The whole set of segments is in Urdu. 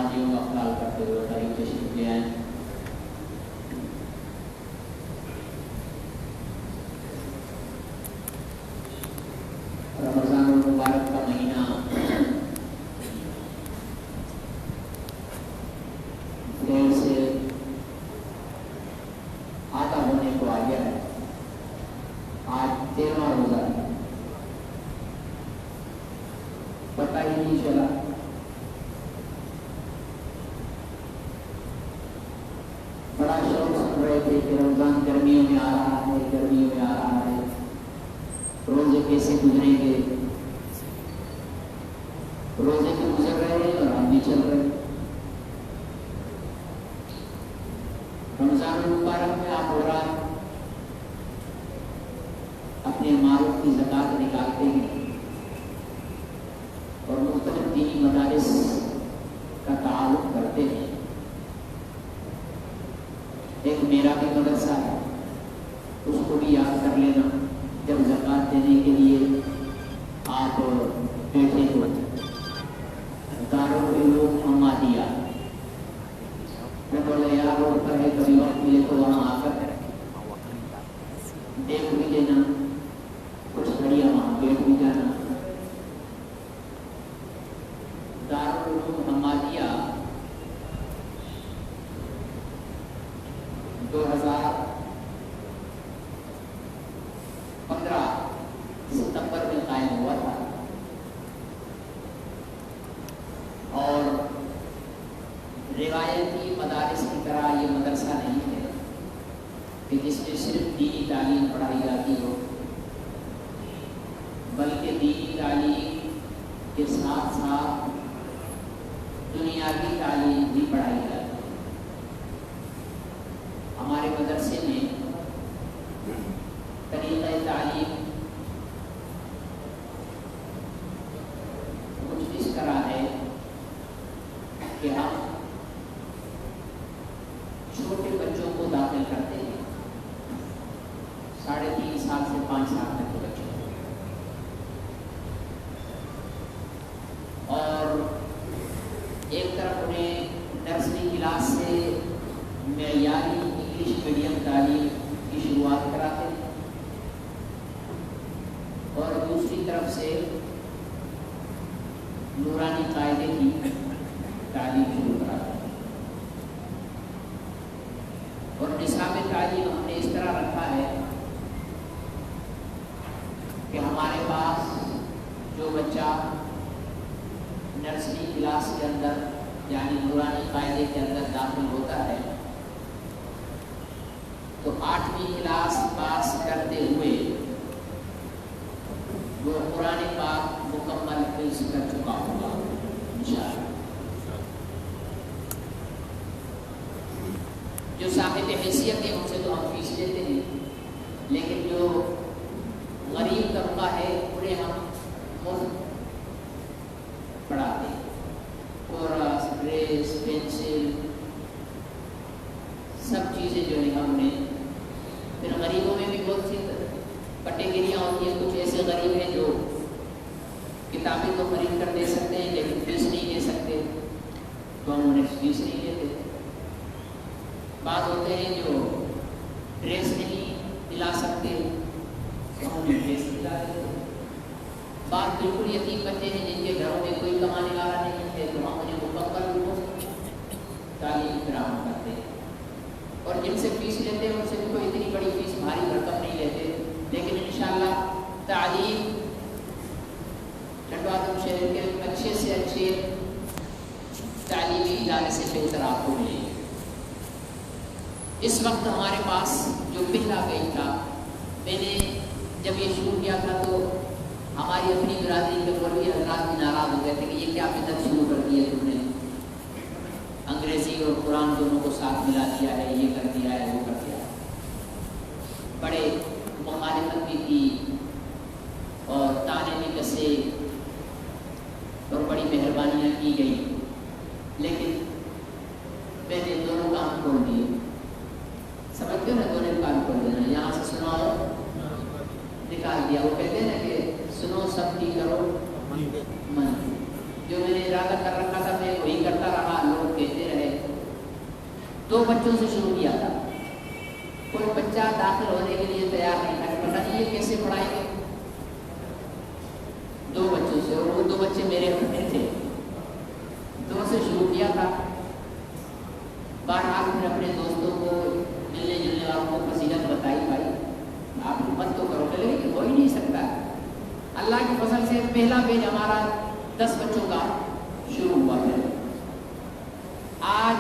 نمازیوں کا خیال کرتے ہوئے قریب تشریف لے آئیں۔ رمضان المبارک کا مہینہ دیر سے آدھا ہونے کو آ گیا ہے۔ آج 13واں روزہ ہے، پتہ ہی نہیں چلا۔ بڑا شوق سن رہے تھے کہ رمضان گرمیوں میں آ رہا ہے، گرمیوں میں آ رہا ہے، روزے کیسے گزریں گے۔ روزے بھی گزر رہے ہیں اور ہم بھی چل رہے ہیں۔ رمضان المبارک میں آپ رات اپنے مالوں کی زکوٰۃ نکالتے ہیں اور مختلف دینی مدارس کا تعاون کرتے ہیں۔ ایک میرا بھی مدرسہ ہے، اس کو بھی یاد کر لینا جب زکوٰۃ دینے کے لیے آپ بیٹھے ہو۔ دارالعلوم محمدیہ میں بولے یار روڈ پر ہے، کبھی وقت ملے تو وہاں آ کر دیکھ بھی لینا، کچھ گھڑیاں وہاں بیٹھ بھی جانا۔ دارالعلوم محمدیہ 2015 ستمبر میں قائم ہوا تھا، اور روایتی مدارس کی طرح یہ مدرسہ نہیں ہے کہ جس میں صرف دینی تعلیم پڑھائی جاتی ہو، بلکہ دینی تعلیم کے ساتھ ساتھ دنیاوی تعلیم بھی پڑھائی جاتی ہے۔ ہمارے مدرسے میں طریقہ تعلیم کچھ اس طرح ہے کہ ہم چھوٹے بچوں کو داخل کرتے ہیں، 3.5 سال سے 5 سال تک کے بچوں کو، اور ایک طرف انہیں نرسری کلاس سے معیاری انگلش میڈیم تعلیم کی شروعات کراتے ہیں، اور دوسری طرف سے نورانی قاعدے کی تعلیم شروع کراتے ہیں۔ اور نصاب تعلیم ہم نے اس طرح رکھا ہے کہ ہمارے پاس جو بچہ نرسری کلاس کے اندر یعنی نورانی قاعدے کے اندر داخل ہوتا ہے تو 8ویں کلاس پاس کرتے ہوئے وہ قرآن پاک مکمل حفظ کر چکا ہوگا انشاءاللہ۔ جو صاحب حیثیت ہے ان سے تو ہم فیس لیتے ہیں، لیکن جو غریب طبقہ ہے انہیں ہم مفت پڑھاتے ہیں۔ کورس، ڈریس، پینسل، سب چیزیں جو ہے ہم نے۔ پھر غریبوں میں بھی بہت سی کیٹیگریاں ہوتی ہیں، کچھ ایسے غریب ہیں جو کتابیں تو خرید کر دے سکتے ہیں لیکن فیس نہیں دے سکتے، تو ہم انہیں فیس نہیں دیتے۔ بعض ہوتے ہیں جو ڈریس نہیں دلا سکتے تو ہم انہیں ڈریس دلا دیتے۔ بعض بالکل یتیم بچے ہیں جن کے گھروں میں کوئی کمانے والا نہیں ہے تو ہم انہیں مکمل تعلیم فراہم کرتے ہیں۔ اور جن سے فیس لیتے ہیں ان سے بھی کوئی اتنی بڑی فیس بھاری رقم نہیں لیتے، لیکن انشاءاللہ تعلیم ٹنڈوا آدم شہر کے اچھے سے اچھے تعلیمی ادارے سے بہتر آپ کو ملے گی۔ اس وقت ہمارے پاس جو بل آ گئی تھا، میں نے جب یہ شروع کیا تھا تو ہماری اپنی برادری کے مولوی حضرات بھی ناراض ہو گئے تھے کہ یہ کیا بدعت شروع کر دی ہے تم نے، انگریزی اور قرآن دونوں کو ساتھ ملا دیا ہے، یہ کر دیا ہے، وہ کر دیا ہے۔ بڑے مخالفت بھی کی اور تانے بھی کسے اور بڑی مہربانیاں کی گئی، لیکن میں نے دونوں کام کھول دیے۔ سمجھتے ہو نا، دونوں کام کھول دینا، یہاں سے سناؤ نکال دیا۔ وہ کہتے ہیں نا کہ سنو سب کی کرو من، جو میں نے ارادہ کر رکھا تھا میں وہی کرتا رہا، لوگ 2 بچوں سے شروع کیا تھا. کوئی بچہ داخل ہونے کے لیے تیار نہیں تھا کہ پتہ نہیں یہ کیسے پڑھائیں گے. 2 بچوں سے، اور وہ 2 بچے میرے اپنے تھے. 2 سے شروع کیا تھا. بہرحال پھر اپنے دوستوں کو، ملنے جلنے والوں کو فضیلت بتائی، بھائی آپ مت تو کرو، کہ ہو ہی نہیں سکتا. اللہ کے فضل سے پہلا بیچ ہمارا 10 بچوں کا شروع ہوا. پھر آج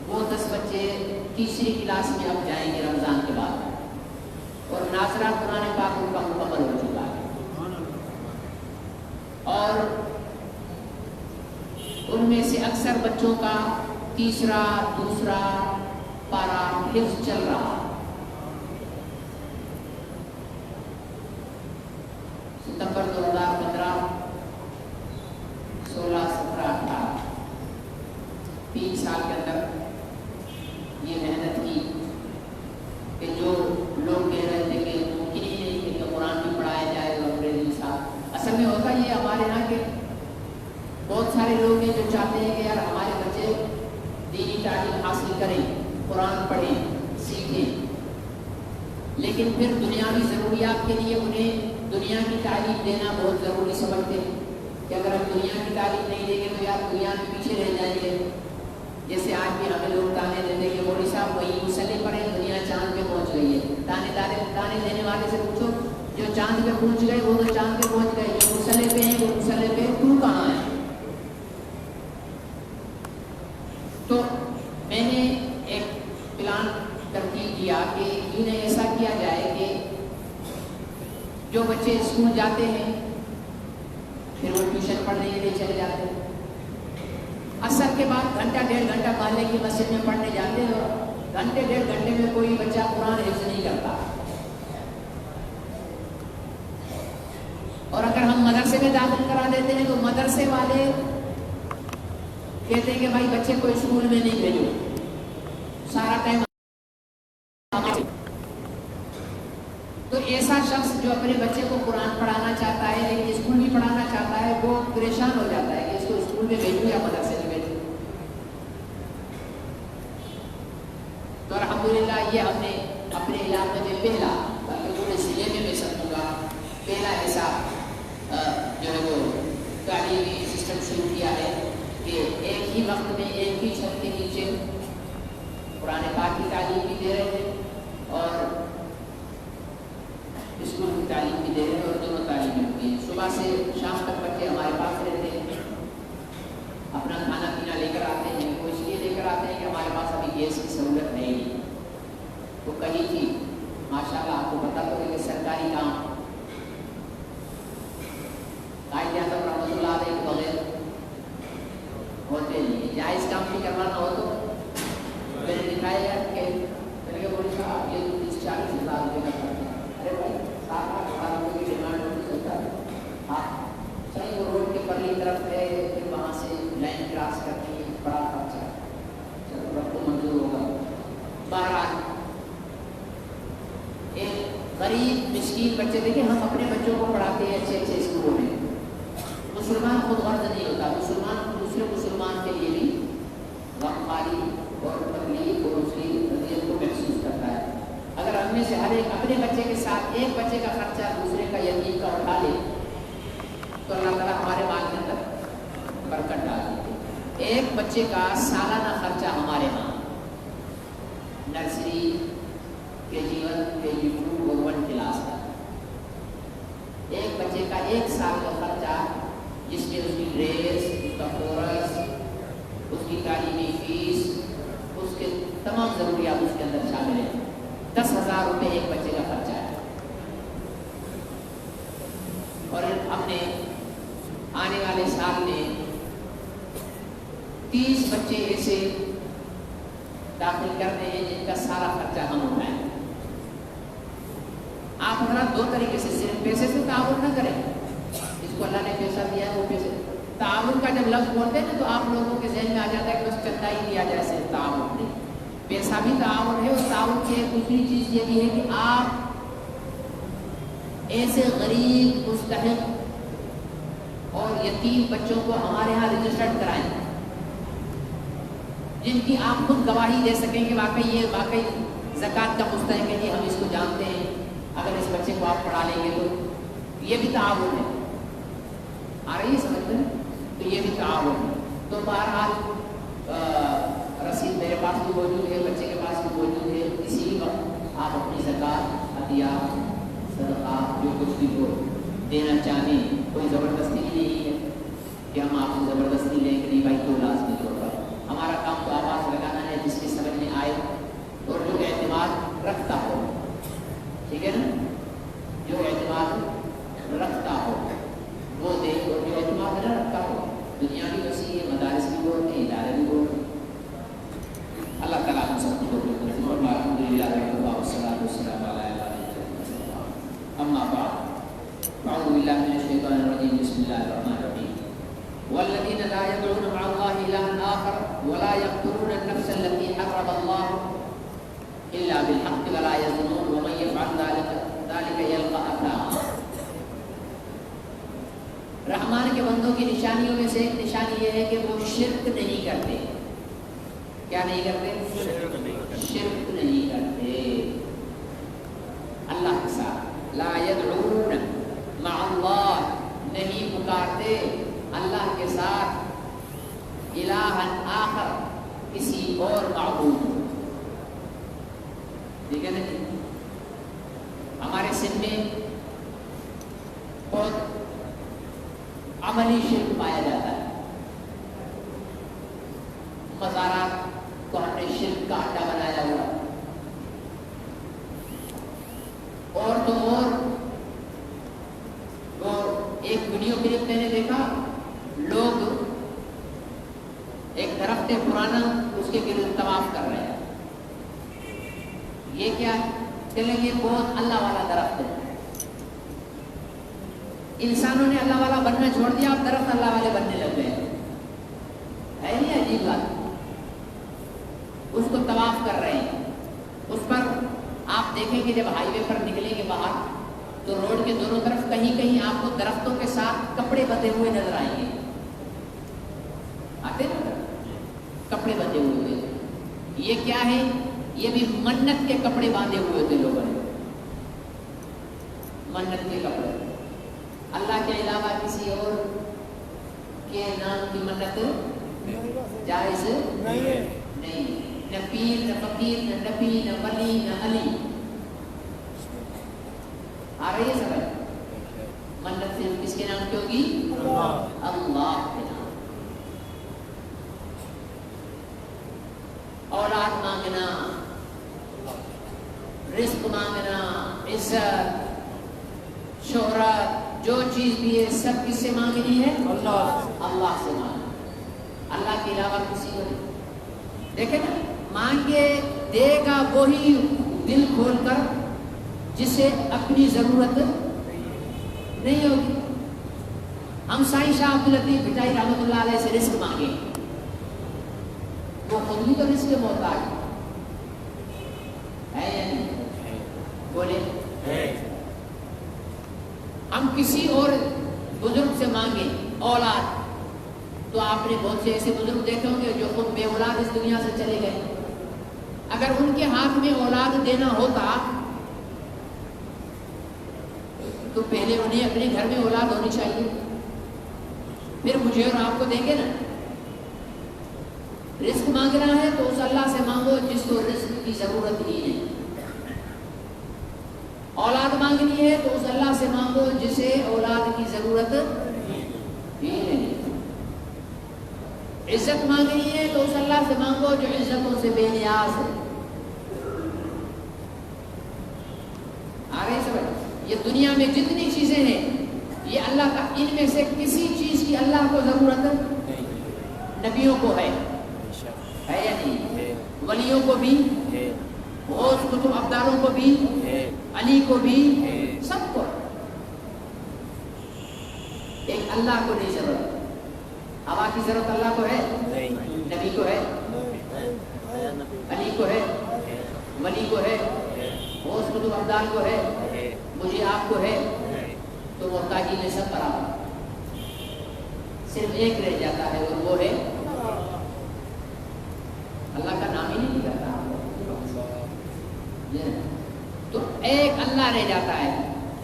وہ 10 بچے تیسری کلاس میں اب جائیں گے رمضان کے بعد، اور ناظرہ قرآن پاک ان کا مکمل ہو چکا ہے. اور ان میں سے اکثر بچوں کا تیسرا دوسرا پارا حفظ چل رہا. ستمبر 2015 16 17 18 3 سال کے اندر یہ محنت کی کہ جو لوگ کہہ رہے تھے کہ ممکن ہی نہیں کہ قرآن بھی پڑھایا جائے اور انگریزی صاحب. اصل میں ہوتا یہ ہمارے یہاں کے بہت سارے لوگ ہیں جو چاہتے ہیں کہ یار ہمارے بچے دینی تعلیم حاصل کریں، قرآن پڑھیں، سیکھیں، لیکن پھر دنیاوی ضروریات کے لیے انہیں دنیا کی تعلیم دینا بہت ضروری سمجھتے ہیں کہ اگر ہم دنیا کی تعلیم نہیں دیں گے تو یار دنیا میں پیچھے رہ جائیں گے. جیسے آج بھی ہمیں لوگ تانے دیتے کہ مولوی صاحب وہی مسئلے پڑے دنیا چاند پہ پہنچ گئی ہے. تانے دینے والے سے پوچھو جو چاند پہ پہنچ گئے وہ تو چاند پہ پہنچ گئے، جو مسئلے پہ ہیں وہ مسئلے پہ تو کہاں ہے. تو میں نے ایک پلان ترتیب کیا کہ انہیں ایسا کیا جائے کہ جو بچے اسکول جاتے ہیں پھر وہ ٹیوشن پڑھنے کے لیے چلے جاتے ہیں. عصر کے بعد گھنٹہ 1.5 گھنٹہ محلے کی مسجد میں پڑھنے جاتے ہیں، اور گھنٹے 1.5 گھنٹے میں کوئی بچہ قرآن حفظ نہیں کرتا. اور اگر ہم مدرسے میں داخل کرا دیتے ہیں تو مدرسے والے کہتے ہیں کہ بھائی بچے کو اسکول میں نہیں بھیجو، سارا ٹائم. تو ایسا شخص جو اپنے بچے کو قرآن پڑھانا چاہتا ہے لیکن اسکول بھی پڑھانا چاہتا ہے وہ پریشان ہو جاتا ہے کہ اس کو اسکول میں بھیجوں یا مدرسے میں بھیجوں. تو الحمدللہ یہ ہم نے اپنے علاقے میں پہلا، بلکہ پورے ضلع میں سمجھوں گا پہلا ایسا جو ہے وہ تعلیمی سسٹم شروع کیا ہے کہ ایک ہی وقت میں ایک ہی چھت کے نیچے قرآن پاک کی تعلیم بھی دے رہے تھے اور اسکول کی تعلیم بھی دے رہے ہیں، اور دونوں تعلیمیں ہوتی ہیں. صبح سے شام تک بچے ہمارے پاس رہتے ہیں، اپنا کھانا پینا لے کر آتے ہیں. وہ اس لیے لے کر آتے ہیں کہ ہمارے پاس ابھی گیس کی سہولت نہیں. وہ کہی تھی ماشاء اللہ آپ کو پتا تو ہے کہ سرکاری کام قائد اعظم رحمۃ اللہ علیہ کے بغیر ہوتے نہیں. جائز کام بھی کروانا ہو تو میں نے دکھایا کہ میں نے بولی صاحب یہ 30-40 ہزار روپے کا خرچ ہے. ارے بھائی 7-8 ہزار روپے کی ڈیمانڈ ہوتی سکتا ہے. ہاں صحیح، وہ روڈ کے پرلی طرف ہے، پھر وہاں سے لائن کراس کرتی ہے، بڑا خرچہ ہے. چلو رب کو منظور ہوگا. بہرحال ایک غریب مسکین بچے دیکھیں، ہم اپنے بچوں کو پڑھاتے ہیں اچھے اچھے اسکولوں میں. مسلمان خود غرض نہیں ہوتا، مسلمان دوسرے مسلمان کے لیے بھی غمخواری اور تکلیف اور اس کی اذیت کو محسوس کرتا ہے. اگر ہم میں سے ہر ایک اپنے بچے کے ساتھ ایک بچے کا خرچہ دوسرے کا یتیم کا اٹھا لے تو اللہ تعالیٰ ہمارے مال کے اندر برکت ڈال دیتے. ایک بچے کا سالانہ خرچہ ہمارے ہاں نرسری KG1 KG2 اور 1 کلاس کا ایک بچے کا 1 سال کا خرچہ، جس میں اس کی ڈریس، اس کا کورس، اس کی تعلیمی فیس، اس کے تمام ضروریات اس کے اندر شامل ہیں. 10,000 روپے ایک بچے کا خرچہ ہے. اور ہم نے آنے والے سال میں 30 بچے ایسے داخل کرتے ہیں جن کا سارا خرچہ ہم اٹھائیں. آپ حضرات 2 طریقے سے، صرف پیسے سے تعاون نہ کریں. اس کو اللہ نے پیسہ دیا ہے وہ پیسے، تعاون کا جب لفظ بولتے ہیں نا تو آپ لوگوں کے ذہن میں آ جاتا ہے کہ بس چندہ ہی دیا جائے، صرف تعاون نہیں. پیسہ بھی تعاون ہے، اور تعاون کی ایک دوسری چیز یہ بھی ہے کہ آپ ایسے غریب، مستحق اور یتیم بچوں کو ہمارے ہاں رجسٹرڈ کرائیں جن کی آپ خود گواہی دے سکیں کہ واقعی یہ واقعی زکوٰۃ کا مستحق ہے، ہم اس کو جانتے ہیں، اگر اس بچے کو آپ پڑھا لیں گے تو یہ بھی تعاون ہے. آ رہی ہے سمجھ میں؟ تو یہ بھی تعاون ہے. تو بہرحال رسید میرے پاس بھی موجود ہے، بچے کے پاس بھی موجود ہے. اسی وقت آپ اپنی زکوٰۃ، عطیہ، صدقہ جو کچھ بھی ہو دینا چاہیں. کوئی زبردستی نہیں ہے کہ ہم آپ سے زبردستی لیں کہ نہیں بھائی تو لازمی طور پر. ہمارا کام تو آواز لگانا ہے جس کی سمجھ میں آئے اور جو اعتماد رکھتا ہو. ٹھیک ہے نا؟ جو اعتماد رکھتا ہو وہ دے، اور جو اعتماد نہ رکھتا ہو، دنیا بھی وسیع ہے، مدارس بھی بہت ہیں، ادارے بھی بہت ہیں. اللہ تعالیٰ ہم سب کو الحمد للہ والصلاۃ والسلام علی اما بعد اعوذ باللہ من الشیطان الرجیم بسم اللہ الرحمن الرحیم والذین لا يدعون مع اللہ الہا آخر ولا يقتلون النفس التي حرم اللہ الا بالحق ولا يزنون ومن يفعل ذلك يلقى اثاما. رحمان کے بندوں کی نشانیوں میں سے ایک نشانی یہ ہے کہ وہ شرک نہیں کرتے. کیا نہیں کرتے؟ شرک نہیں کرتے اللہ کے ساتھ. لا يدعون مع اللہ، نہیں پکارتے اللہ کے ساتھ الہا آخر، کسی اور معبود. ٹھیک ہے نا؟ ہمارے سن میں بہت عملی شرک پایا جاتا ہے. مزارات کو ہم نے شرک کا اڈا بنایا ہوا، اور تو اور وہ ایک ویڈیو کلپ میں نے دیکھا، لوگ ایک درخت پرانا اس کے گرد طواف کر رہے ہیں. یہ کیا چلیں گے؟ بہت اللہ والا درخت ہے. انسانوں نے اللہ والا بننا چھوڑ دیا، اب درخت اللہ والے بننے لگ گئے. ہے نہیں عجیب بات؟ اس کو طواف کر رہے ہیں. اس پر آپ دیکھیں کہ جب ہائی وے پر نکلیں گے باہر تو روڈ کے دونوں طرف کہیں کہیں آپ کو درختوں کے ساتھ کپڑے بندھے ہوئے نظر آئیں گے. آتے نا کپڑے بندھے ہوئے. یہ کیا ہے؟ یہ بھی منت کے کپڑے باندھے ہوئے تھے لوگوں نے. منت کے کپڑے اللہ کے علاوہ کسی اور کے نام کی منت جائز نہیں. نہ پیر، نہ فقیر، نہ نبی، نہ ولی، نہ علی. آ رہی ہے سمجھ؟ منت صرف کس کے نام کی ہوگی؟ اللہ کے نام. اولاد مانگنا، رزق مانگنا، عزت، شہرت، جو چیز بھی ہے سب کس سے مانگنی ہے؟ اللہ سے مانگنا. اللہ کے علاوہ کسی کو نہیں. دیکھیں نا، مانگے دے گا وہی دل کھول کر جسے اپنی ضرورت نہیں ہوگی. ہم سائیں شاہ عبداللطیف بھٹائی رحمۃ اللہ علیہ سے رزق مانگے، وہ خود بھی تو رزق کے محتاج ہے یا نہیں؟ بولے. ہم کسی اور بزرگ سے مانگے اولاد، تو آپ نے بہت سے ایسے بزرگ دیکھے ہوں گے جو خود بے اولاد اس دنیا سے چلے گئے. اگر ان کے ہاتھ میں اولاد دینا ہوتا تو پہلے انہیں اپنے گھر میں اولاد ہونی چاہیے، پھر مجھے اور آپ کو دیں گے نا. رزق مانگنا ہے تو اس اللہ سے مانگو جس کو رزق کی ضرورت ہی نہیں. اولاد مانگنی ہے تو اس اللہ سے مانگو جسے اولاد کی ضرورت ہی نہیں. عزت مانگنی ہے تو اس اللہ سے مانگو جو عزتوں سے بے نیاز ہے. آ رہے سمجھ؟ یہ دنیا میں جتنی چیزیں ہیں یہ اللہ کا، ان میں سے کسی چیز کی اللہ کو ضرورت نبیوں کو ہے یا نہیں؟ ولیوں کو بھی، غوث کتب ابدالوں کو بھی، علی کو بھی، سب کو. ایک اللہ کو نہیں ضرورت. ہوا کی ضرورت اللہ کو ہے؟ نبی کو ہے، علی کو ہے، ولی کو ہے، غوث کتب ابدال کو ہے، مجھے آپ کو ہے. تو محتاجی میں سب برابر. صرف ایک رہ جاتا ہے اور وہ ہے اللہ رہ جاتا ہے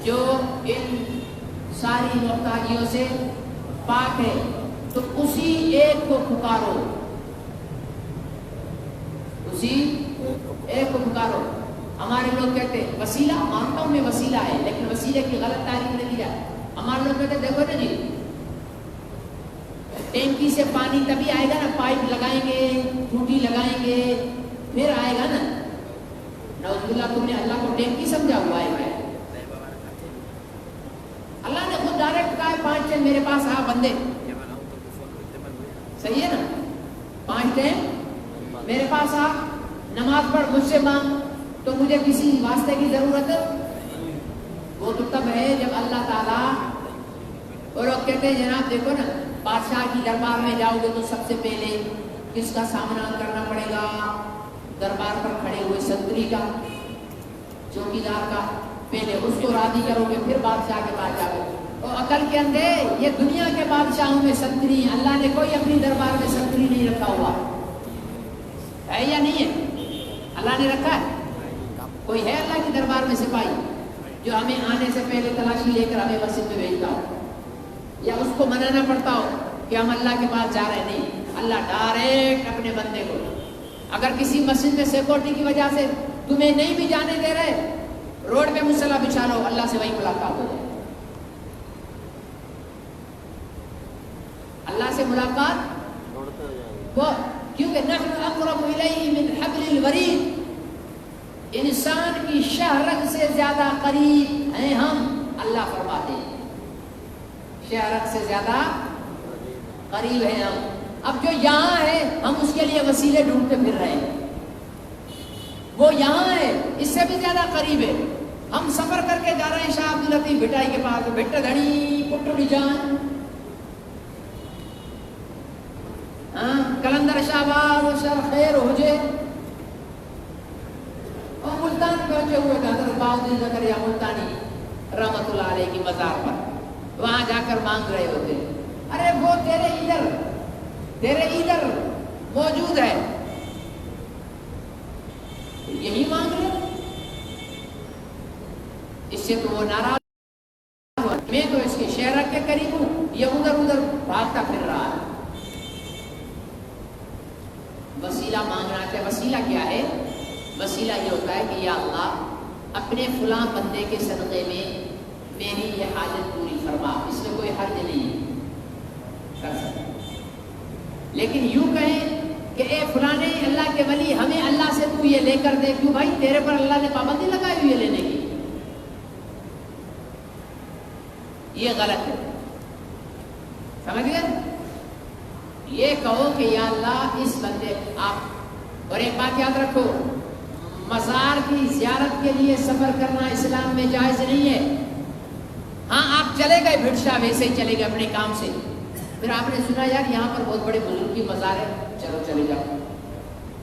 جو ان ساری محتاجیوں سے پاک ہے. تو اسی ایک کو پکارو، اسی ایک کو پکارو. ہمارے لوگ کہتے ہیں وسیلہ، مانتا ہوں میں وسیلہ ہے، لیکن وسیلے کی غلط تعریف نہیں کی جائے. ہمارے لوگ کہتے ہیں دیکھو نا جی، ٹینکی سے پانی تبھی آئے گا نا، پائپ لگائیں گے، ٹوٹی لگائیں گے، پھر آئے گا نا. نعوذ باللہ، تم نے اللہ کو ٹینکی سمجھا ہوا ہے؟ اللہ نے خود ڈائریکٹ کہا ہے 5 ٹائم میرے پاس آ بندے. صحیح ہے نا؟ 5 ٹائم میرے پاس آ، نماز پڑھ، مجھ سے مانگ. تو مجھے کسی واسطے کی ضرورت وہ تو تب ہے جب اللہ تعالیٰ. اور لوگ کہتے ہیں جناب دیکھو نا، بادشاہ کی دربار میں جاؤ گے تو سب سے پہلے کس کا سامنا کرنا پڑے گا؟ دربار پر کھڑے ہوئے سنتری کا، چوکیدار کا. پہلے اس کو راضی کرو گے پھر بادشاہ کے پاس جاؤ گے. اور عقل کے اندھے، یہ دنیا کے بادشاہوں میں سنتری، اللہ نے کوئی اپنی دربار میں سنتری نہیں رکھا ہوا ہے یا نہیں ہے؟ اللہ نے رکھا ہے؟ کوئی ہے اللہ کی دربار میں سپاہی جو ہمیں آنے سے پہلے تلاشی لے کر ہمیں مسجد میں بھیجتا ہو، یا اس کو منانا پڑتا ہو کہ ہم اللہ کے پاس جا رہے؟ نہیں، اللہ ڈائریکٹ اپنے بندے کو. اگر کسی مسجد میں سیکورٹی کی وجہ سے تمہیں نہیں بھی جانے دے رہے، روڈ پہ مصلی بچھا لو، اللہ سے وہی ملاقات ہو جائے. اللہ سے ملاقات وہ، کیونکہ نحن اقرب الیہ من حبل الورید، انسان کی شہرگ سے زیادہ قریب ہیں ہم. اللہ فرماتے ہیں شہرگ سے زیادہ قریب ہیں ہم. اب جو یہاں ہے ہم اس کے لیے وسیلے ڈھونڈتے پھر رہے ہیں. وہ یہاں ہے، اس سے بھی زیادہ قریب ہے. ہم سفر کر کے جا رہے ہیں شاہ عبداللطیف بھٹائی کے پاس، بیٹا دھڑی پٹڑی جان، کلندر شہباز و شر خیر ہو جے. اور ملتان پہنچے ہوئے تھے حضرت بہاؤالدین زکریا ملتانی رحمۃ اللہ علیہ کی مزار پر، وہاں جا کر مانگ رہے ہوتے. ارے وہ تیرے ادھر موجود ہے، یہی مانگ رہے. اس سے تو وہ ناراض ہوا، میں تو اس کے شہر کے قریب ہوں، یہ ادھر بھاگتا پھر رہا ہے. وسیلہ مانگنا کیا؟ وسیلہ کیا ہے؟ وسیلہ یہ ہوتا ہے کہ یا اللہ اپنے فلاں بندے کے صدقے میں میری یہ حاجت پوری فرما. اس میں کوئی حرج نہیں کر سکتا. لیکن یوں کہیں کہ اے فلانے اللہ کے ولی، ہمیں اللہ سے تو یہ لے کر دے، کیوں بھائی تیرے پر اللہ نے پابندی لگائی ہوئی ہے لینے کی؟ یہ غلط ہے. سمجھ گئے؟ یہ کہو کہ یا اللہ اس بندے آپ. اور ایک بات یاد رکھو، مزار کی زیارت کے لیے سفر کرنا اسلام میں جائز نہیں ہے. ہاں آپ چلے گئے بھٹشا، ویسے ہی چلے گئے اپنے کام سے، پھر آپ نے سنا یار یہاں پر بہت بڑے بزرگ کی مزار ہے، چلو چلے جاؤ،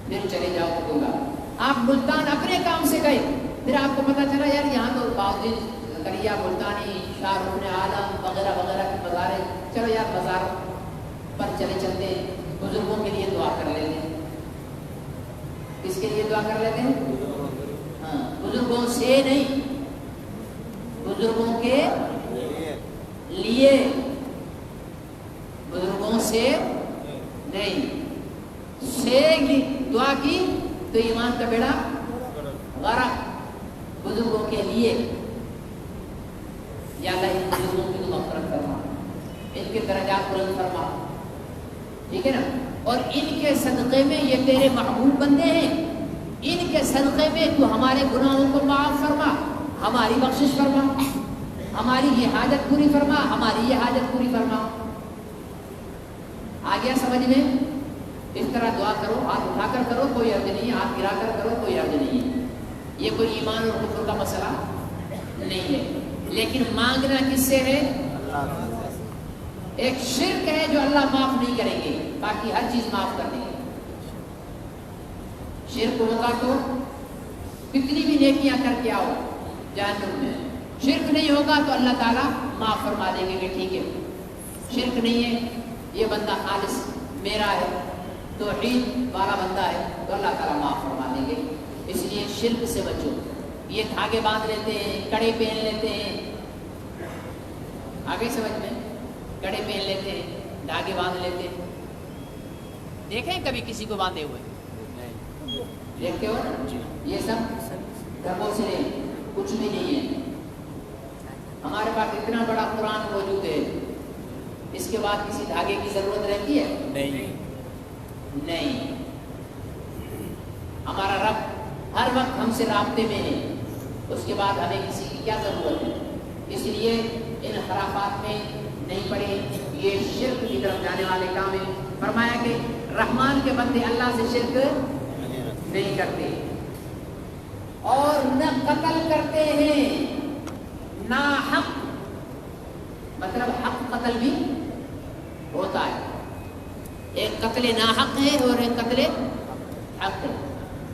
پھر چلے جاؤ تو ہوگا. آپ ملتان اپنے کام سے گئے، پھر آپ کو پتا چلا یار یہاں تو بہاؤالدین زکریا ملتانی، شاہ رکن عالم وغیرہ وغیرہ کی مزار ہے، چلو یار مزار پر چلتے بزرگوں کے لیے دعا کر لیتے ہیں. کس کے لیے دعا کر لیتے ہیں؟ ہاں، بزرگوں سے نہیں، بزرگوں کے لیے، بزرگوں سے نہیں. سے دعا کی تو ایمان کا بیڑا غرق. بزرگوں کے لیے یا اللہ ان بزرگوں کی تو مغفرت فرما، ان کے درجات بلند فرما، ٹھیک ہے نا. اور ان کے صدقے میں یہ تیرے محبوب بندے ہیں، ان کے صدقے میں تو ہمارے گناہوں کو معاف فرما، ہماری بخشش فرما، ہماری یہ حاجت پوری فرما، ہماری یہ حاجت پوری فرما. آ گیا سمجھ میں؟ اس طرح دعا کرو، ہاتھ اٹھا کر کرو کوئی حرج نہیں، ہاتھ گرا کر کرو کوئی حرج نہیں ہے. یہ کوئی ایمان اور کفر کا مسئلہ نہیں ہے. لیکن مانگنا کس سے ہے؟ ایک شرک ہے جو اللہ معاف نہیں کریں گے، باقی ہر چیز معاف کر دیں گے. شرک ہوگا تو کتنی بھی نیکیاں کر کے آؤ جہنم میں. شرک نہیں ہوگا تو اللہ تعالیٰ معاف فرما دیں گے کہ ٹھیک ہے شرک نہیں ہے، یہ بندہ خالص میرا ہے، توحید والا بندہ ہے، تو اللہ تعالیٰ معاف فرما دیں گے. اس لیے شرک سے بچو. یہ دھاگے باندھ لیتے ہیں، کڑے پہن لیتے ہیں، آگے سمجھ میں، کڑے پہن لیتے ہیں، دھاگے باندھ لیتے ہیں. دیکھیں کبھی کسی کو باندھے ہوئے؟ دیکھتے ہو نا؟ یہ سب ڈبوں سے کچھ بھی نہیں ہے. ہمارے پاس اتنا بڑا قرآن موجود ہے، اس کے بعد کسی دھاگے کی ضرورت رہتی ہے؟ نہیں. ہمارا رب ہر وقت ہم سے رابطے میں ہے، اس کے بعد ہمیں کسی کی کیا ضرورت ہے؟ اس لیے ان خرافات میں نہیں پڑے، یہ شرک کی طرف جانے والے کام ہیں. فرمایا کہ رحمان کے بندے اللہ سے شرک نہیں کرتے اور نہ قتل کرتے ہیں نہ حق، مطلب حق قتل بھی ہوتا ہے. ایک قتل ناحق ہے اور ایک قتل حق ہے.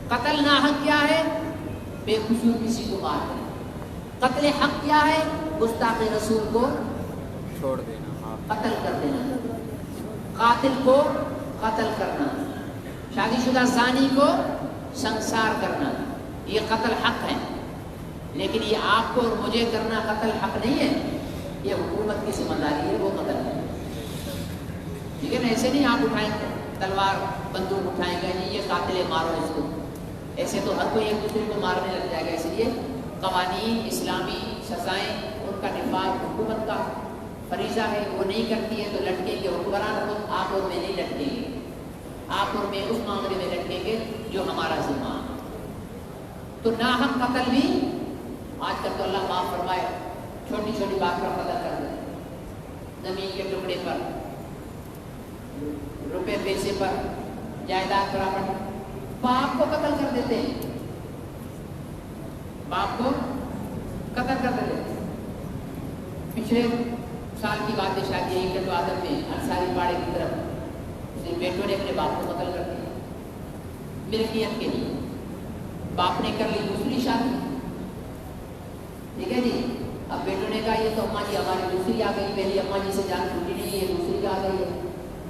قتل ناحق کیا ہے؟ بے قصور کسی کو مار دینا. قتل حق کیا ہے؟ گستاخ رسول کو چھوڑ دینا، قتل کر دینا، قاتل کو قتل کرنا، شادی شدہ زانی کو سنسار کرنا، یہ قتل حق ہے. لیکن یہ آپ کو اور مجھے کرنا قتل حق نہیں ہے، یہ حکومت کی ذمہ داری ہے، وہ قتل ہے. ٹھیک ہے نا؟ ایسے نہیں آپ اٹھائیں گے تلوار بندوق اٹھائیں گے یہ قاتل مارو اس کو، ایسے تو ہر کوئی ایک دوسرے کو مارنے لگ جائے گا. اس لیے قوانین، اسلامی سزائیں، ان کا نفاذ حکومت کا فریضہ ہے، وہ نہیں کرتی ہے تو لٹکیں گے حکمران. خود آپ اور میں نہیں لٹکیں گے، آپ اور میں اس معاملے میں لٹکیں گے جو ہمارا ذمہ. تو ناحق قتل بھی آج کل تو اللہ معاف فرمائے، چھوٹی چھوٹی بات پر قتل کر دیں، زمین کے ٹکڑے پر، روپے پیسے پر، جائیداد پراپرٹی. باپ کو قتل کر دیتے ہیں، باپ کو قتل کر دیتے ہیں. پچھلے سال کی بات ہے، شاید یہی کٹو آدم میں انصاری پاڑے کی طرف اس نے بیٹوں نے اپنے باپ کو قتل کر دیا ملکیت کے لیے. باپ نے کر لی دوسری شادی، ٹھیک ہے جی. اب بیٹوں نے کہا یہ تو اماں جی ہماری دوسری آ گئی، پہلی اماں جی سے جان چھوٹی نہیں ہے، دوسری آ گئی ہے،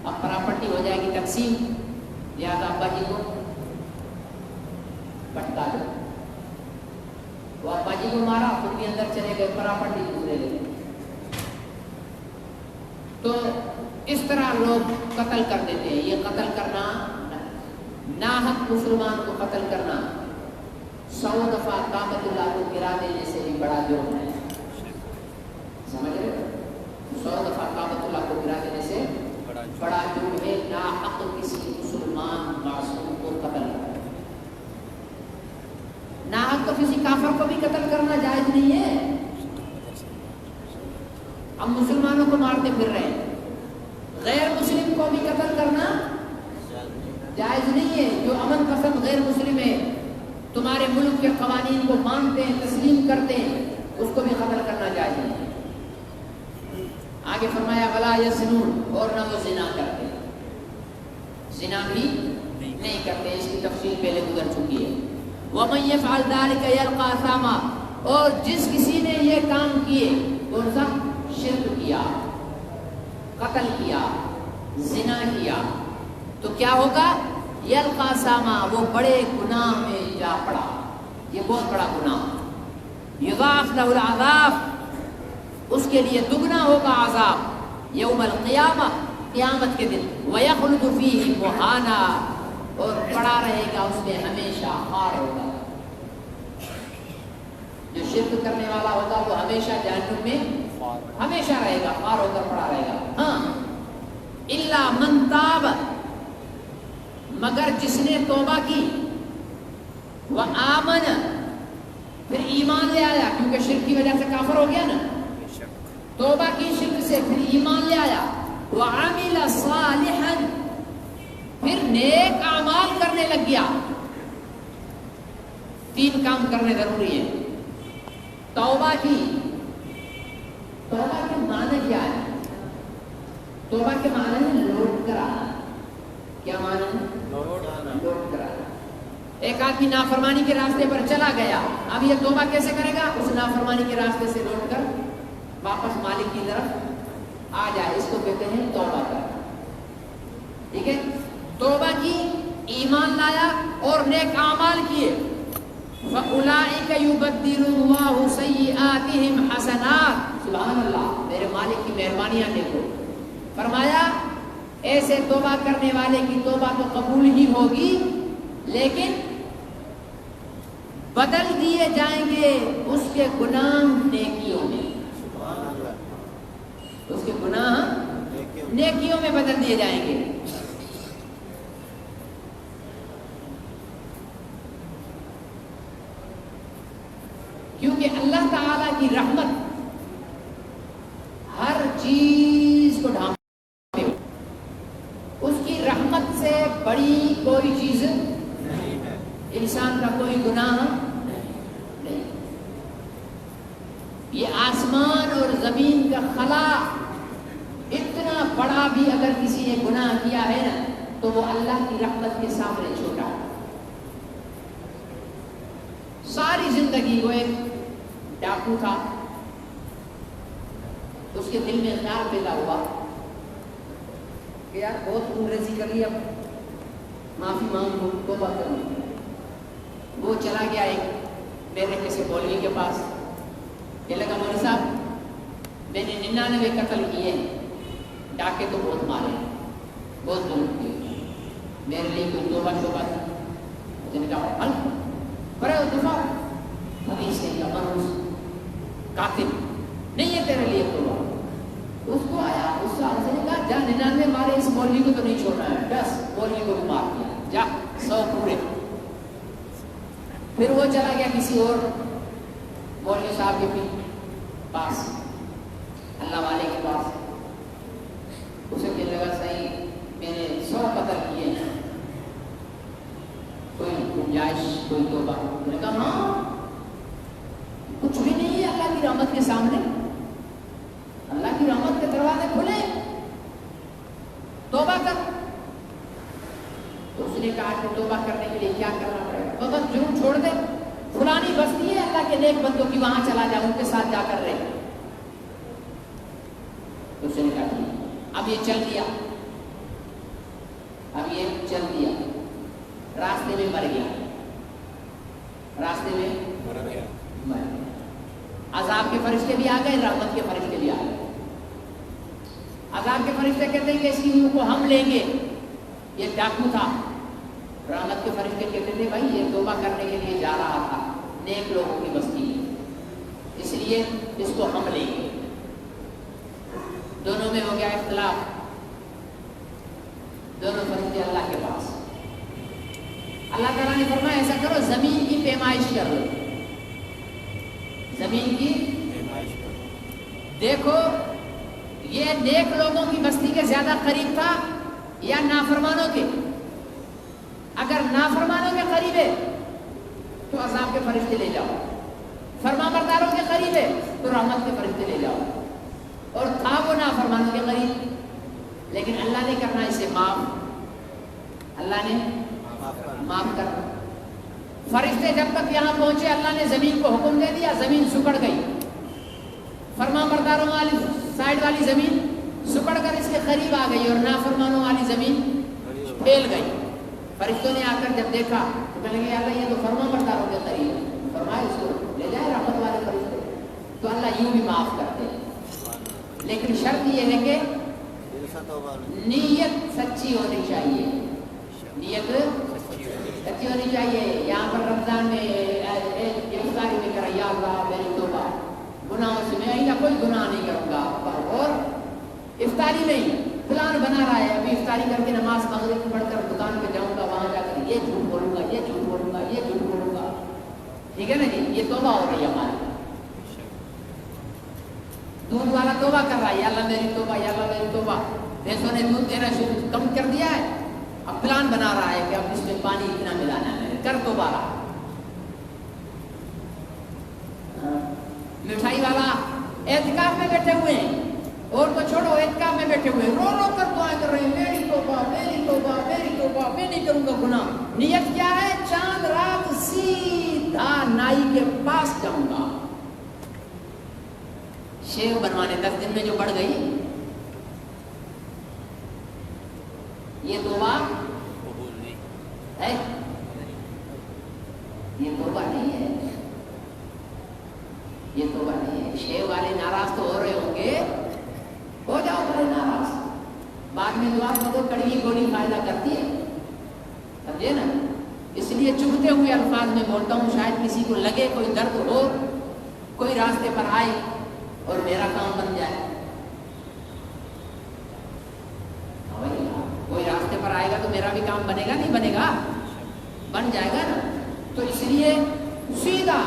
اب پراپرٹی ہو جائے گی تقسیم، لہٰذا ابا جی کو پٹکا دو. وہ ابا جی کو مارا، خود بھی اندر چلے گئے، پراپرٹی دوسرے لے. تو اس طرح لوگ قتل کر دیتے ہیں. یہ قتل کرنا، ناحق مسلمان کو قتل کرنا 100 دفعہ کعبۃ اللہ کو گرا دینے سے بھی بڑا جرم ہے. سمجھ رہے ہو؟ 100 دفعہ کعبۃ اللہ کو گرا دینے سے بڑا جرم ہے ناحق کسی مسلمان معصوم کو قتل کرنا. ناحق تو کسی کافر کو بھی قتل کرنا جائز نہیں ہے. ہم مسلمانوں کو مارتے پھر رہے ہیں، غیر مسلم کو بھی قتل کرنا جائز نہیں ہے. جو امن پسند غیر مسلم ہے، تمہارے ملک کے قوانین کو مانتے ہیں، تسلیم کرتے ہیں، اس کو بھی قتل کرنا جائز نہیں ہے. آگے فرمایا ولا یزنون، اور نہ وہ زنا کرتے، زنا بھی نہیں کرتے. اس کی تفصیل پہلے گزر چکی ہے. وَمَن يَفْعَلْ ذَلِكَ يَلْقَى أَثَامًا، اور جس کسی نے یہ کام کیے، کون سا؟ شرک کیا، قتل کیا، زنا کیا، تو کیا ہوگا؟ یلقا ساما، وہ بڑے گناہ میں جا پڑا. یہ بہت بڑا گناہ. یضاعف لہ العذاب، اس کے لیے دگنا ہوگا عذاب یوم القیامہ، قیامت کے دن. ویخلد فیہ مہانا، اور پڑا رہے گا اس میں ہمیشہ، خار ہوگا. جو شرک کرنے والا ہوگا وہ ہمیشہ جہنم میں ہمیشہ رہے گا، خار ہو کر پڑا رہے گا. ہاں الا من تاب، مگر جس نے توبہ کی، وآمن، پھر ایمان لے آیا، کیونکہ شرک کی وجہ سے کافر ہو گیا نا، توبہ کی شرک سے، پھر ایمان لے آیا، وعمل صالحا، پھر نیک اعمال کرنے لگ گیا. 3 کام کرنے ضروری ہے. توبہ کی، توبہ کے معنی کیا ہے؟ توبہ کے معنی ہے لوٹ کر آنا. کیا معنی ہے؟ لوٹ کر آنا. ایک آدمی نافرمانی کے راستے پر چلا گیا، اب یہ توبہ کیسے کرے گا؟ اس نافرمانی کے راستے سے لوٹ کر واپس مالک کی طرف آ جائے، اس کو کہتے ہیں توبہ کرنا. ٹھیک ہے؟ توبہ کی، ایمان لایا اور نیک اعمال کیے، فَأُولَٰئِكَ يُبَدِّلُ اللَّهُ سَيِّئَاتِهِمْ حَسَنَاتٍ. سبحان اللہ، میرے مالک کی مہربانیاں دیکھو. فرمایا ایسے توبہ کرنے والے کی توبہ تو قبول ہی ہوگی، لیکن بدل دیے جائیں گے اس کے گناہ نیکیوں میں. اس کے گناہ نیکیوں میں بدل دیے جائیں گے. کیونکہ اللہ تعالی کی رحمت ہر چیز کو ڈھانپتے ہوئے، اس کی رحمت سے بڑی کوئی چیز نہیں ہے. انسان کا کوئی گناہ نہیں. یہ آسمان اور زمین کا خلا اتنا بڑا بھی اگر کسی نے گناہ کیا ہے نا تو وہ اللہ کی رحمت کے سامنے چھوٹا ہے. ساری زندگی وہ ایک ڈاکو تھا، اس کے دل میں خیال پیدا ہوا کہ یار بہت انگریزی کر لی، اب معافی مانگو، توبہ کروں. وہ چلا گیا ایک میرے کسی مولوی کے پاس. یہ لگا مولوی صاحب میں نے 99 قتل کیے، ڈاکے تو بہت مارے، بہت ظلم کیے، میرے لیے کوئی توبہ شوبہ تھی. اس نے کہا حل کرے دفاع حدیث ہے یا منحوس قاتل نہیں ہے تیرے لیے توبہ. اس کو آیا اس سے نے کہا جا 99 مارے، اس مولوی کو تو نہیں چھوڑنا ہے، 10 مولوی کو بھی مار دیا، جا 100 پورے. پھر وہ چلا گیا کسی اور مولوی صاحب کے پاس، اللہ والے کے پاس. اسے کہنے لگا صحیح میں نے 100 قتل کیے، کوئی گنجائش، کوئی توبہ؟ میں نے کہا ہاں کچھ بھی نہیں ہے اللہ کی رحمت کے سامنے. اللہ کی رحمت کے دروازے کھلے، توبہ کر. تو اس نے کہا کہ توبہ کرنے کے لیے کیا کرنا پڑے گا؟ تو بس جرم چھوڑ دے، فلانی بستی ہے اللہ کے نیک بندوں کی، وہاں چلا جا، ان کے ساتھ جا کر رہے. تو اس نے کہا ٹھیک. اب یہ چل دیا، راستے میں مر گیا، راستے میں مر گیا. عذاب کے فرشتے بھی آ گئے، رحمت کے فرشتے بھی آ گئے. عذاب کے فرشتے کہتے ہیں کہ اس کی روح کو ہم لیں گے، یہ ڈاکو تھا. رحمت کے فرشتے کہتے تھے بھائی یہ توبہ کرنے کے لیے جا رہا تھا، نیک لوگوں کی بستی ہے، اس لیے اس کو ہم لیں گے. دونوں میں ہو گیا اختلاف. دونوں فرشتے اللہ کے پاس. اللہ تعالیٰ نے فرمایا ایسا کرو زمین کی پیمائش کر لو، زمین کی پیمائش کرو، دیکھو یہ نیک لوگوں کی بستی کے زیادہ قریب تھا یا نافرمانوں کے. اگر نافرمانوں کے قریب ہے تو عذاب کے فرشتے لے جاؤ، فرما برداروں کے قریب ہے تو رحمت کے فرشتے لے جاؤ. اور تھا وہ نافرمانوں کے قریب، لیکن اللہ نے کرنا اسے معاف، اللہ نے معاف کر. فرشتے جب تک یہاں پہنچے اللہ نے زمین کو حکم دے دیا، زمین سکڑ گئی. فرما برداروں والی سائڈ والی زمین سکڑ کر اس کے قریب آ گئی اور نافرمانوں والی زمین پھیل گئی. فرشتوں نے آ کر جب دیکھا تو کہنے لگے اللہ یہ تو فرما برداروں کے قریب ہے، فرمایا اس کو لے جائے رحمت والے فرشتے. تو اللہ یوں بھی معاف کرتے ہیں، لیکن شرط یہ ہے کہ نیت سچی ہونی چاہیے. نیت سچی ہونی چاہیے. یہاں پر رمضان میں افطاری میں کرا یا اللہ میری توبہ، گناہوں سے میں آئندہ کوئی گناہ نہیں کروں گا. اور افطاری میں پلان بنا رہا ہے ابھی افطاری کر کے نماز مغرب پڑھ کر دکان پہ جاؤں گا، وہاں جا کر یہ جھوٹ بولوں گا، یہ جھوٹ بولوں گا، یہ جھوٹ بولوں گا. ٹھیک ہے نا جی، یہ توبہ ہو رہی ہے ہماری. دودھ والا توبہ کر رہا ہے یا اللہ میری توبہ، یا اللہ میری توبہ. بھینسوں نے دودھ دینا شروع کم کر دیا ہے، اب پلان بنا رہا ہے کہ اب اس میں پانی اتنا ملانا ہے، کر توبہ رہا. مٹھائی والا اعتکاف میں بیٹھے ہوئے ہیں، اور تو چھوڑو اعتکاف میں بیٹھے ہوئے رو رو کر دعائیں کر رہے ہیں میری توبہ میری توبہ میری توبہ، میں نہیں کروں گا گناہ. نیت کیا ہے؟ چاند رات سیدھا نائی کے پاس جاؤں گا، شیو بنوانے. 10 دن میں جو بڑھ گئی یہ توبہ ہے، یہ توبہ نہیں ہے. شیو والے ناراض تو ہو رہے ہوں گے، ہو جاؤ بڑے ناراض، بعد میں دعا کرو، کڑوی گولی فائدہ کرتی ہے، سمجھے نا؟ اس لیے چبھتے ہوئے الفاظ میں بولتا ہوں، شاید کسی کو لگے کوئی درد ہو، کوئی راستے پر آئے اور میرا کام بن جائے۔ کوئی راستے پر آئے گا تو میرا بھی کام بنے گا، نہیں بنے گا؟ بن جائے گا نا۔ تو اس لیے سیدھا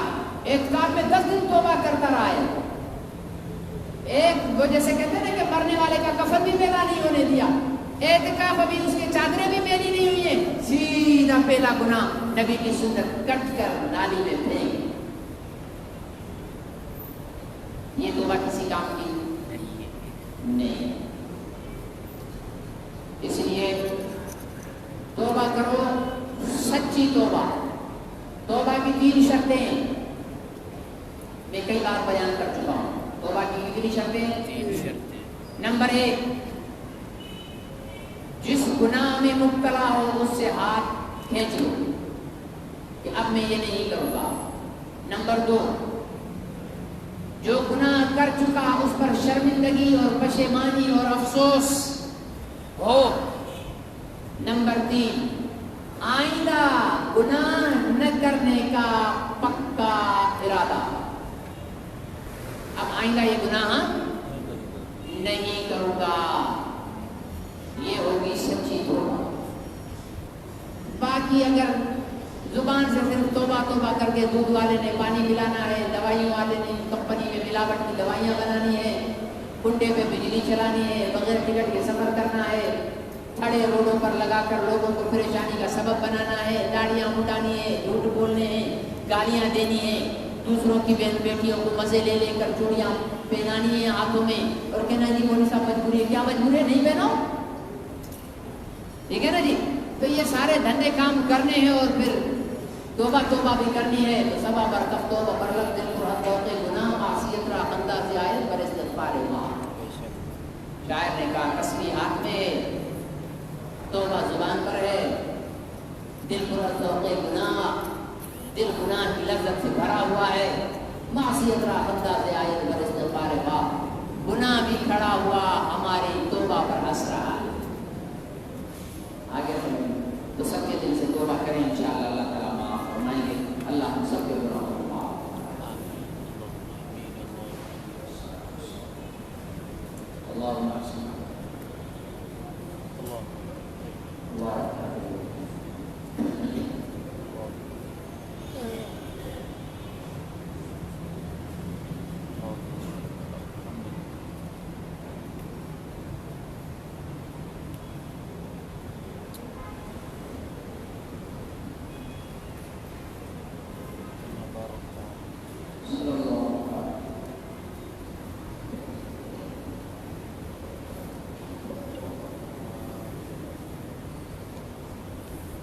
اعتکاف میں 10 دن توبہ کرتا رہا ہے۔ ایک وہ جیسے کہتے ہیں نا کہ مرنے والے کا کفن بھی میلا نہیں ہونے دیا، اعتکاف ابھی اس کی چادریں بھی میلی نہیں ہوئی ہیں، سیدھا پہلا گناہ نبی کی سنت کٹ کر نالی میں پھینک۔ یہ توبہ کسی کام کی نہیں، اس لیے توبہ کرو، سچی توبہ۔ توبہ کی 3 شرطیں میں کئی بار بیان کر چکا ہوں۔ توبہ کی کتنی شرطیں؟ 3 شرطیں۔ نمبر 1، جس گناہ میں مبتلا ہو اس سے ہاتھ کھینچ لو کہ اب میں یہ نہیں کروں گا۔ نمبر 2، جو گناہ کر چکا اس پر شرمندگی اور پشیمانی اور افسوس ہو۔ نمبر 3، آئندہ گناہ نہ کرنے کا پکا ارادہ، اب آئندہ یہ گناہ نہیں کروں گا، یہ ہوگی سچی توبہ۔ باقی اگر زبان سے صرف توبہ توبہ کر کے دودھ والے نے پانی پلانا ہے، دوائیوں والے نے کمپنی میں ملاوٹ کی دوائیاں بنانی ہے، کنڈے پہ بجلی چلانی ہے، بغیر ٹکٹ کے سفر کرنا ہے، کھڑے روڈوں پر لگا کر لوگوں کو پریشانی کا سبب بنانا ہے، داڑیاں مڈانی ہے، جھوٹ بولنے ہیں، گالیاں دینی ہے، دوسروں کی بہن بیٹیوں کو مزے لے لے کر چوڑیاں پہنانی ہے ہاتھوں میں، اور کہنا جی کون سا مجبوری ہے، کیا مجبوری ہے؟ نہیں پہنو، ٹھیک ہے نا جی؟ تو یہ سارے دھندے کام کرنے ہیں اور پھر توبہ توبہ بھی کرنی ہے۔ تو سبا برکت توبہ برلت دل پر حد ہوتے گناہ معصیت را بندہ سے آئے پر استغفار ماں۔ شاعر نے کہا تسبیح ہاتھ میں، توبہ زبان پر ہے، دل پر ذوق گناہ، دل گناہ کی لذت سے بھرا ہوا ہے، معصیت را بندہ سے آئے پر استغفار ماں، گناہ بھی کھڑا ہوا ہماری توبہ پر ہنس رہا ہے۔ آگے تو سب کے دل سے توبہ کریں، انشاءاللہ اللہ تعالیٰ معاف فرمائیں گے۔ اللہ ہم سب کے گناہوں کو معاف اللہم اعصم صلی اللہ